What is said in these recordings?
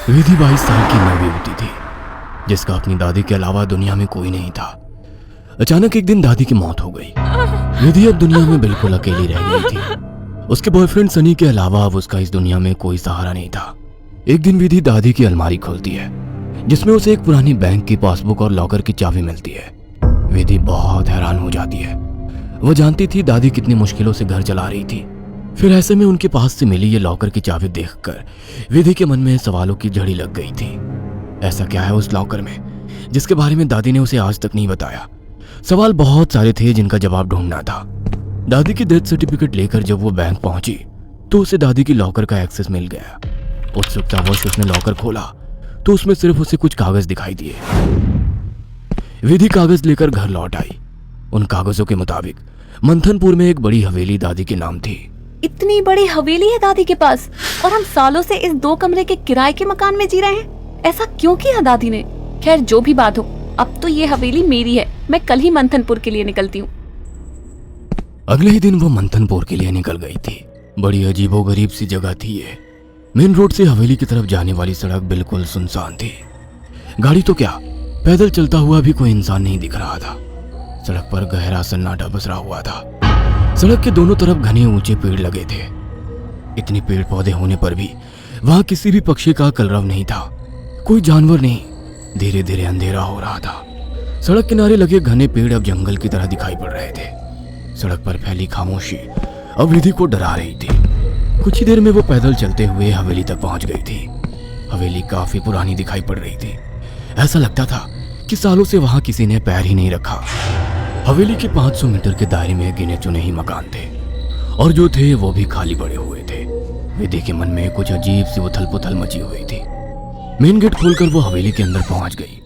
विधि 22 साल की नवी होती थी, जिसका अपनी दादी के अलावा दुनिया में कोई नहीं था। अचानक एक दिन दादी की मौत हो गई। विधि अब दुनिया में बिल्कुल अकेली रह गई थी। उसके बॉयफ्रेंड सनी के अलावा अब उसका इस दुनिया में कोई सहारा नहीं था। एक दिन विधि दादी की अलमारी खोलती है, जिसमें उसे एक पुरानी बैंक की पासबुक और लॉकर की चाबी मिलती है। विधि बहुत हैरान हो जाती है। वो जानती थी दादी कितनी मुश्किलों से घर चला रही थी। फिर ऐसे में उनके पास से मिली ये लॉकर की चाबी देखकर विधि के मन में सवालों की झड़ी लग गई थी। ऐसा क्या है उस लॉकर में जिसके बारे में दादी ने उसे आज तक नहीं बताया? सवाल बहुत सारे थे जिनका जवाब ढूंढना था। दादी की डेथ सर्टिफिकेट लेकर जब वो बैंक पहुंची तो उसे दादी की लॉकर का एक्सेस मिल गया। उत्सुकतावश उसने लॉकर खोला तो उसमें सिर्फ उसे कुछ कागज दिखाई दिए। विधि कागज लेकर घर लौट आई। उन कागजों के मुताबिक मंथनपुर में एक बड़ी हवेली दादी के नाम थी। इतनी बड़ी हवेली है दादी के पास और हम सालों से इस 2 कमरे के किराए के मकान में जी रहे हैं। ऐसा क्यों किया दादी ने? खैर जो भी बात हो, अब तो ये हवेली मेरी है। मैं कल ही मंथनपुर के लिए निकलती हूँ। अगले ही दिन वो मंथनपुर के लिए निकल गई थी। बड़ी अजीबोगरीब सी जगह थी ये। मेन रोड से हवेली की तरफ जाने वाली सड़क बिल्कुल सुनसान थी। गाड़ी तो क्या, पैदल चलता हुआ भी कोई इंसान नहीं दिख रहा था। सड़क पर गहरा सन्नाटा पसरा हुआ था। सड़क के दोनों तरफ घने ऊंचे पेड़ लगे थे। इतने पेड़ पौधे होने पर भी वहां किसी भी पक्षी का कलरव नहीं था, कोई जानवर नहीं। धीरे धीरे अंधेरा हो रहा था। सड़क किनारे लगे घने पेड़ अब जंगल की तरह दिखाई पड़ रहे थे। सड़क पर फैली खामोशी अब विधि को डरा रही थी। कुछ ही देर में वो पैदल चलते हुए हवेली तक पहुंच गई थी। हवेली काफी पुरानी दिखाई पड़ रही थी। ऐसा लगता था कि सालों से वहां किसी ने पैर ही नहीं रखा। हवेली के 500 मीटर के दायरे में गिने चुने ही मकान थे और जो थे वो भी खाली पड़े हुए थे। विधि के मन में कुछ अजीब सी उथल पुथल मची हुई थी। मेन गेट खोलकर वो हवेली के अंदर पहुंच गई।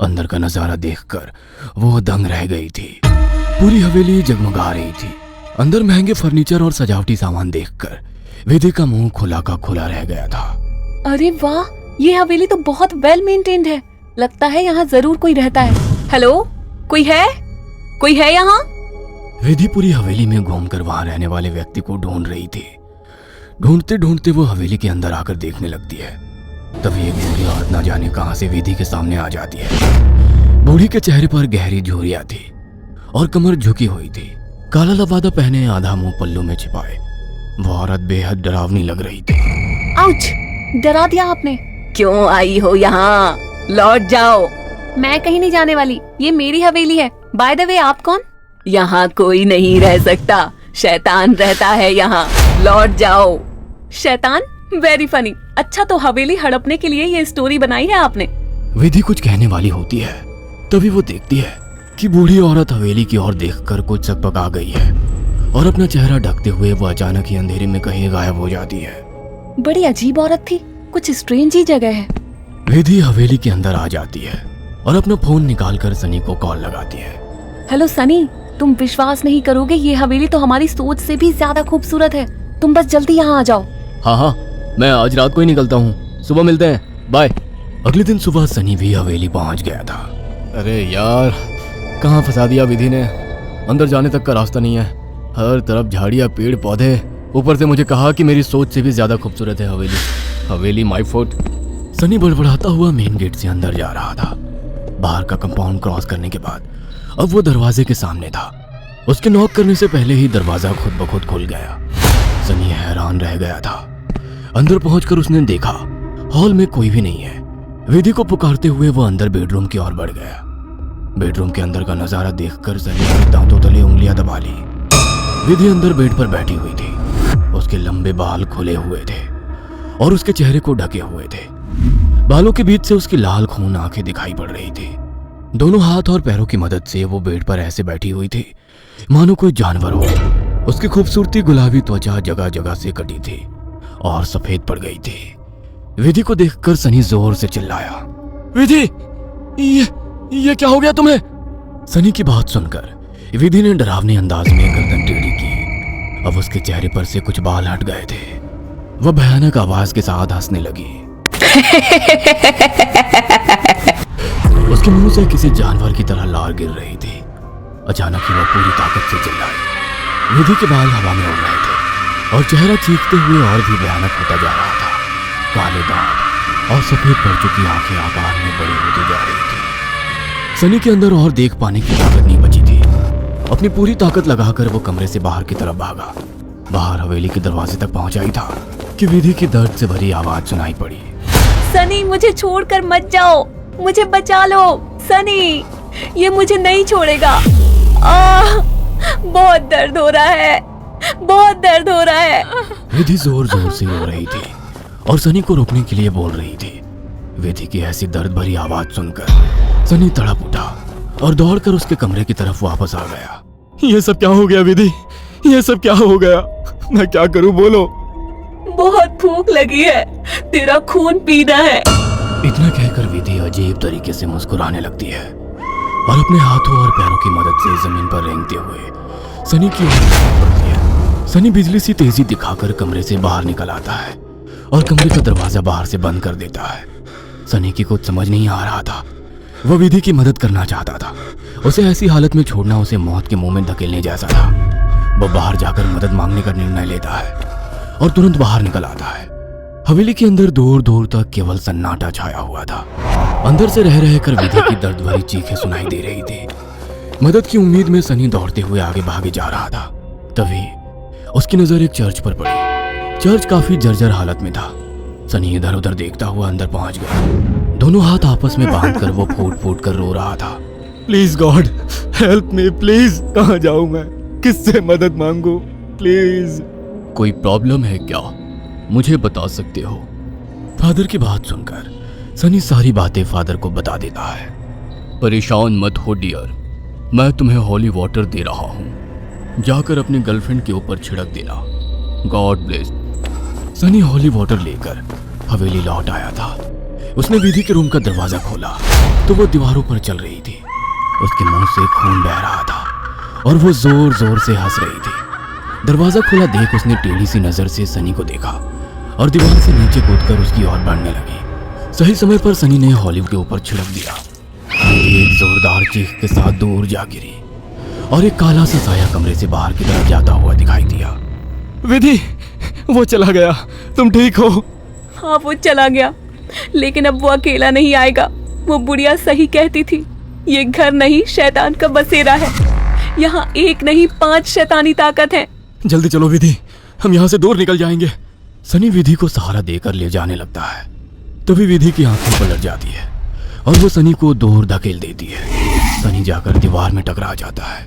अंदर का नजारा देखकर वो दंग रह गई थी। पूरी हवेली जगमगा रही थी। अंदर महंगे फर्नीचर और सजावटी सामान देखकर विधि का मुंह खुला का खुला रह गया था। अरे वाह, ये हवेली तो बहुत वेल मेंटेन्ड है। लगता है यहाँ जरूर कोई रहता है। हेलो, कोई है? कोई है यहाँ? विधि पूरी हवेली में घूमकर वहां रहने वाले व्यक्ति को ढूंढ रही थी। ढूंढते ढूंढते वो हवेली के अंदर आकर देखने लगती है। तभी एक बूढ़ी औरत ना जाने कहां से विधि के सामने आ जाती है। बूढ़ी के चेहरे पर गहरी झुर्रियां थी और कमर झुकी हुई थी। काला लबादा पहने, आधा मुंह पल्लू में छिपाए, वो औरत बेहद डरावनी लग रही थी। आउच! डरा दिया आपने। क्यों आई हो यहाँ? लौट जाओ। मैं कहीं नहीं जाने वाली, ये मेरी हवेली है। बाय द वे, आप कौन? यहाँ कोई नहीं रह सकता, शैतान रहता है यहाँ। लौट जाओ। शैतान? Very funny. अच्छा, तो हवेली हड़पने के लिए ये स्टोरी बनाई है आपने? विधि कुछ कहने वाली होती है, तभी वो देखती है कि बूढ़ी औरत हवेली की ओर देखकर कुछ सकपका गई है और अपना चेहरा ढकते हुए वो अचानक ही अंधेरे में कहीं गायब हो जाती है। बड़ी अजीब औरत थी, कुछ स्ट्रेंज ही जगह है। विधि हवेली के अंदर आ जाती है और अपना फोन निकालकर सनी को कॉल लगाती है। हेलो सनी, तुम विश्वास नहीं करोगे, ये हवेली तो हमारी सोच से भी ज्यादा खूबसूरत है। तुम बस जल्दी यहाँ आ जाओ। हाँ, मैं आज रात को ही निकलता हूँ। सुबह मिलते हैं, बाय। अगले दिन सुबह सनी भी हवेली पहुँच गया था। अरे यार, कहाँ फंसा दिया विधि ने। अंदर जाने तक का रास्ता नहीं है। हर तरफ झाड़ियाँ, पेड़ पौधे। ऊपर से मुझे कहा कि मेरी सोच से भी ज्यादा खूबसूरत है हवेली माय फॉल्ट। सनी बड़बड़ाता हुआ मेन गेट से अंदर जा रहा था। बाहर का कंपाउंड क्रॉस करने के बाद अब वो दरवाजे के सामने था। उसके नॉक करने से पहले ही दरवाजा खुद ब खुद खुल गया। सनी हैरान रह गया था। अंदर पहुंचकर उसने देखा हॉल में कोई भी नहीं है। विधि को पुकारते हुए वो अंदर बेडरूम की ओर बढ़ गया। बेडरूम के अंदर का नजारा देखकर सनी अपने दांतों तले उंगलियां दबा ली। विधि अंदर बेड पर बैठी हुई थी। उसके लंबे बाल खुले हुए थे और उसके चेहरे को ढके हुए थे। बालों के बीच से उसकी लाल खून आंखें दिखाई पड़ रही थी। दोनों हाथ और पैरों की मदद से वो बेड पर ऐसे बैठी हुई थी मानो कोई जानवर हो। उसकी खूबसूरती गुलाबी त्वचा जगह जगह से कटी थी और सफेद पड़ गई थी। विधि को देखकर सनी जोर से चिल्लाया, विधि, ये क्या हो गया तुम्हें? सनी की बात सुनकर विधि ने डरावने अंदाज में गर्दन टेढ़ी की। अब उसके चेहरे पर से कुछ बाल हट गए थे। वह भयानक आवाज के साथ हंसने लगी। उसके मुंह से किसी जानवर की तरह लार गिर रही थी। अचानक ही वह पूरी ताकत से चिल्लाई। विधि के बाल हवा में उड़ रहे थे और चेहरा चीखते हुए और भी भयानक होता जा रहा था। काले दांत, और सफेद पड़ चुकी आंखें आकार में बड़ी होती जा रही थी। सनी के अंदर और देख पाने की ताकत नहीं बची थी। अपनी पूरी ताकत लगाकर वो कमरे से बाहर की तरफ भागा। बाहर हवेली के दरवाजे तक पहुंचा ही था कि विधि की दर्द से भरी आवाज सुनाई पड़ी। सनी, मुझे छोड़कर मत जाओ, मुझे बचा लो। सनी, ये मुझे नहीं छोड़ेगा। बहुत दर्द हो रहा है, बहुत दर्द हो रहा है। विधि जोर जोर से रो रही थी और सनी को रोकने के लिए बोल रही थी। विधि की ऐसी दर्द भरी आवाज सुनकर सनी तड़प उठा और दौड़कर उसके कमरे की तरफ वापस आ गया। ये सब क्या हो गया विधि? ये सब क्या हो गया? मैं क्या करूं, बोलो। बहुत भूख लगी है, तेरा खून पीना है। इतना कहकर विधि अजीब तरीके से मुस्कुराने लगती है और अपने हाथों और पैरों की मदद से जमीन पर रेंगते हुए सनी की ओर बढ़ती है। सनी बिजली सी तेजी दिखाकर कमरे से बाहर निकल आता है और कमरे का दरवाजा बाहर से बंद कर देता है। सनी की कुछ समझ नहीं आ रहा था। वह विधि की मदद करना चाहता था। उसे ऐसी हालत में छोड़ना उसे मौत के मुंह में धकेलने जैसा था। वह बाहर जाकर मदद मांगने का निर्णय लेता है और तुरंत बाहर निकल आता है। हवेली के अंदर दूर दूर तक केवल सन्नाटा छाया हुआ था। अंदर से रह रहकर विधि की दर्द भरी चीखें सुनाई दे रही थी। मदद की उम्मीद में सनी दौड़ते हुए आगे भागे जा रहा था। तभी उसकी नजर एक चर्च पर पड़ी। चर्च काफी जर्जर हालत में था। सनी इधर उधर देखता हुआ अंदर पहुंच गया। दोनों हाथ आपस में बांधकर वो फूट फूट कर रो रहा था। Please God help me, please. कहाँ जाऊं मैं? किससे मदद मांगू? प्लीज। कोई प्रॉब्लम है क्या? मुझे बता सकते हो? फादर की बात सुनकर सनी सारी बातें फादर को बता देता है। परेशान मत हो डियर, मैं तुम्हें हॉली वाटर दे रहा हूँ, जाकर अपनी गर्लफ्रेंड के ऊपर छिड़क देना। God bless. Sunny holy water लेकर हवेली लौट आया था। उसने विधि के रूम का दरवाजा खोला तो वो दीवारों पर चल रही थी। उसके मुंह से खून बह रहा था और वो जोर जोर से हंस रही थी। दरवाजा खुला देख उसने टेढ़ी सी नजर से सनी को देखा और दीवार से नीचे कूदकर उसकी ओर बढ़ने लगी। सही समय पर सनी ने हॉलीवुड के ऊपर छिड़क दिया। एक जोरदार चीख के साथ दूर जा गिरी और एक काला सा साया कमरे से बाहर की तरफ जाता हुआ दिखाई दिया। विधि, वो चला गया। तुम ठीक हो? हाँ, वो चला गया, लेकिन अब वो अकेला नहीं आएगा। वो बुढ़िया सही कहती थी, ये घर नहीं शैतान का बसेरा है। यहाँ एक नहीं 5 शैतानी ताकत है। जल्दी चलो विधि, हम यहाँ से दूर निकल जाएंगे। सनी विधि को सहारा देकर ले जाने लगता है। तभी विधि की आंखें पलट जाती है और वो सनी को दूर धकेल देती है। सनी जाकर दीवार में टकरा जाता है।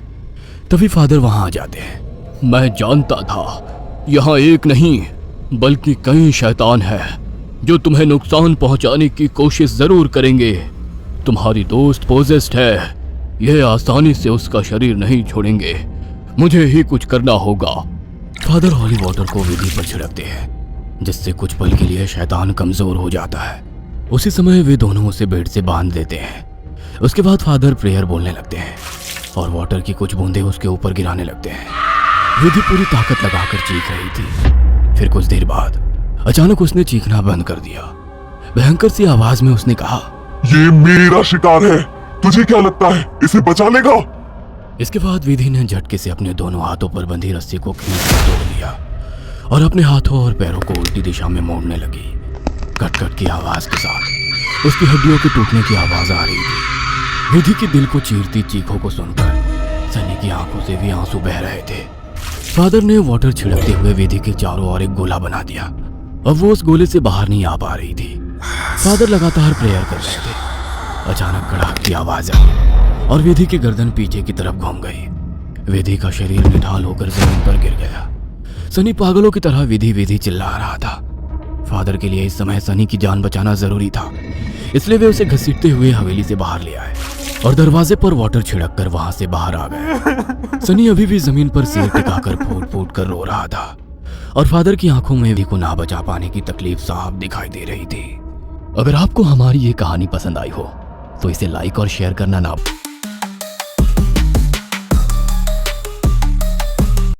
तभी फादर वहां आ जाते हैं। मैं जानता था यहाँ एक नहीं बल्कि कई शैतान है जो तुम्हें नुकसान पहुंचाने की कोशिश जरूर करेंगे। तुम्हारी दोस्त पोजेस्ड है, यह आसानी से उसका शरीर नहीं छोड़ेंगे। मुझे ही कुछ करना होगा। फादर हॉली वाटर को विधि पर छिड़कते हैं, जिससे कुछ पल के लिए शैतान कमजोर हो जाता है। उसी समय वे दोनों उसे बेड से बांध देते हैं। उसके बाद फादर प्रेयर बोलने लगते हैं और वाटर की कुछ बूंदें उसके ऊपर गिराने लगते हैं। विधि पूरी ताकत लगाकर चीख रही थी। फिर कुछ देर बाद अचानक उसने चीखना बंद कर दिया। भयंकर सी आवाज में उसने कहा, ये मेरा शिकार है, तुझे क्या लगता है इसे बचा लेगा? इसके बाद विधि ने झटके से अपने दोनों हाथों पर बंधी रस्सी को खींचकर तोड़ दिया और अपने हाथों और पैरों को उल्टी दिशा में मोड़ने लगी। कट कट की आवाज के साथ उसकी हड्डियों के टूटने की आवाज आ रही थी। विधि के दिल को चीरती चीखों को सुनकर सनी की आंखों से भी आंसू बह रहे थे। फादर ने वाटर छिड़कते हुए विधि के चारों ओर एक गोला बना दिया। अब वो उस गोले से बाहर नहीं आ पा रही थी। फादर लगातार प्रेयर कर रहे थे। अचानक कड़ाक की आवाज आई और विधि की गर्दन पीछे की तरफ घूम गई। विधि का शरीर निढाल होकर जमीन पर गिर गया। सनी पागलों की तरह विधि विधि चिल्ला रहा था। फादर के लिए इस समय सनी की जान बचाना जरूरी था, इसलिए वे उसे घसीटते हुए हवेली से बाहर ले आए और दरवाजे पर वाटर छिड़क कर वहां से बाहर आ गए। सनी अभी भी जमीन पर सिर टिकाकर फूट फूट कर रो रहा था और फादर की आंखों में विधि को ना बचा पाने की तकलीफ साफ दिखाई दे रही थी। अगर आपको हमारी ये कहानी पसंद आई हो तो इसे लाइक और शेयर करना ना